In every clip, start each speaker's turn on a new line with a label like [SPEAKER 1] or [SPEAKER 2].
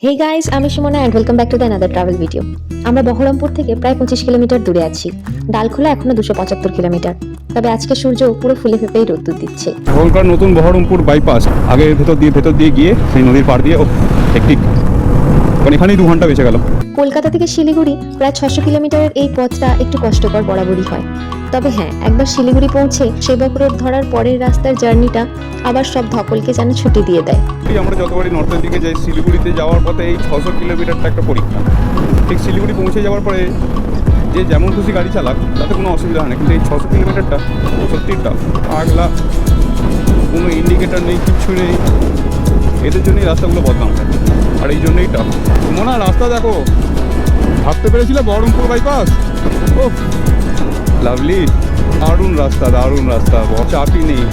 [SPEAKER 1] Hey guys, আমি Sumana and welcome back to the another travel video. আমরা বহরমপুর থেকে প্রায় 25 কিলোমিটার দূরে আছি। ডালখোলা এখনো 275 কিলোমিটার। তবে আজকে সূর্য পুরো ফুলে ফেপেই রোদ্দুর দিচ্ছে।
[SPEAKER 2] এখনকার নতুন বহরমপুর বাইপাস আগে ভেতর দিয়ে গিয়ে সেই নদীর পাড় দিয়ে হেক্টিক, কারণ এখানেই 2 ঘন্টা বেঁচে গেল।
[SPEAKER 1] কলকাতা থেকে শিলিগুড়ি প্রায় 600 কিলোমিটারের এই পথটা একটু কষ্টকর বরাবরই হয়। তবে হ্যাঁ, একবার শিলিগুড়ি পৌঁছে সেবক রোড ধরার পরের রাস্তার জার্নিটা আবার সব ধকলকে যেন ছুটি দিয়ে দেয়।
[SPEAKER 2] আমরা যতবারই নর্থের দিকে যাই, শিলিগুড়িতে যাওয়ার পথে এই 600 কিলোমিটারটা একটা পরীক্ষা। ঠিক শিলিগুড়ি পৌঁছে যাওয়ার পরে যে যেমন খুশি গাড়ি চালাক তাতে কোনো অসুবিধা হয় না, কিন্তু এই 600 কিলোমিটারটা সত্যি টাফ। আগলা কোনো ইন্ডিকেটার নেই, কিচ্ছু নেই, এদের জন্যই রাস্তাগুলো বদনাম হয়, আর এই জন্যই টাফ। মনে হয় রাস্তা দেখো, ভাবতে পেরেছিলে বহরমপুর বাইপাস, ও লাভলি, দারুণ রাস্তা, দারুণ রাস্তা, চাপই নেই।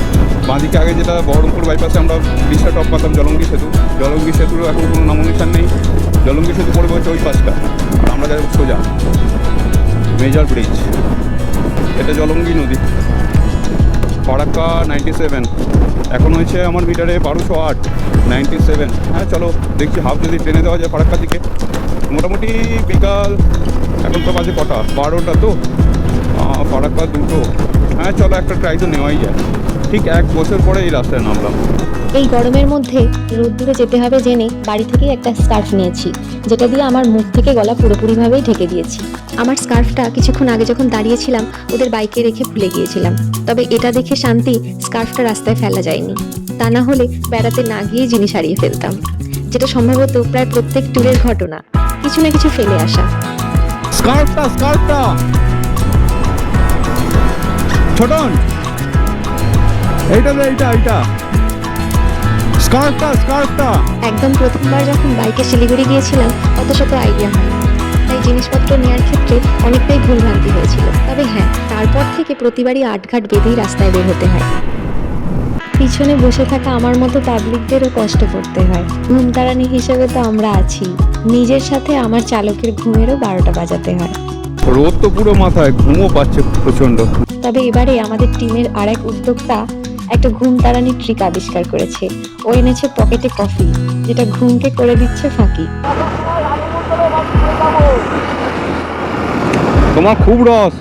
[SPEAKER 2] বাঁদিকে আগে যেটা বহরমপুর বাইপাসে আমরা ব্রিজটা টপ পাতাম, জলঙ্গি সেতুরও এখন কোনো নামনিশান নেই। জলঙ্গি সেতু পড়বে হচ্ছে ওই পাশটা, আর আমরা যাই সোজা মেজর ব্রিজ। এটা জলঙ্গি নদী। ফারাক্কা 97, এখন হয়েছে আমার মিটারে 1208, 97। হ্যাঁ চলো দেখছি হাফ যদি ট্রেনে দেওয়া যায় ফারাক্কা দিকে, মোটামুটি বিকাল, এখন তো বাজে কটা, 12টা, তো ফারাক্কা 2টো। হ্যাঁ চলো একটা ট্রাই তো নেওয়াই যায়। ঠিক 1 বছর পরে এই রাস্তায় নামলাম।
[SPEAKER 1] এই গরমের মধ্যে রোদ্দুরে যেতে হবে জেনে বাড়ি থেকেই একটা স্কার্ফ নিয়েছি, যেটা দিয়ে আমার মুখ থেকে গলা পুরোপুরিভাবেই ঢেকে দিয়েছি। আমার স্কার্ফটা কিছুক্ষণ আগে যখন দাঁড়িয়েছিলাম ওদের বাইকে রেখে ভুলে গিয়েছিলাম। তবে এটা দেখে শান্তি, স্কার্ফটা রাস্তায় ফেলা যায়নি। তা না হলে বেড়াতে না গিয়ে জিনিস হারিয়ে ফেলতাম, যেটা সম্ভবত প্রায় প্রত্যেক ট্যুরের ঘটনা, কিছু না কিছু ফেলে আসা।
[SPEAKER 2] স্কার্ফটা ছোটন, এইটা স্কার্ফটা
[SPEAKER 1] একদম প্রথমবার যখন বাইকে শিলিগুড়ি গিয়েছিলাম অত শত আইডিয়া হয়, তাই জিনিসপত্র নেওয়ার ক্ষেত্রে অনেকটাই ভুলভ্রান্তি হয়েছিল। তবে হ্যাঁ, তারপর থেকে প্রতিবারই আটঘাট বেঁধেই রাস্তায় বের হতে হয়। পিছনে বসে থাকা আমার মতো পাবলিকদেরও কষ্ট করতে হয়। ঘুমতারানি হিসেবে তো আমরা আছি, নিজের সাথে আমার চালকের ঘুমেরও 12টা বাজাতে হয়।
[SPEAKER 2] রোদ তো পুরো মাথায়, ঘুমও পাচ্ছে প্রচন্ড।
[SPEAKER 1] তবে এবারে আমাদের টিমের আরেক উদ্যোক্তা একটা ঘুম তাড়ানি ট্রিক আবিষ্কার করেছে। ও এনেছে পকেটে কফি, যেটা ঘুমকে করে দিচ্ছে ফাঁকি।
[SPEAKER 2] তোমার খুব রস।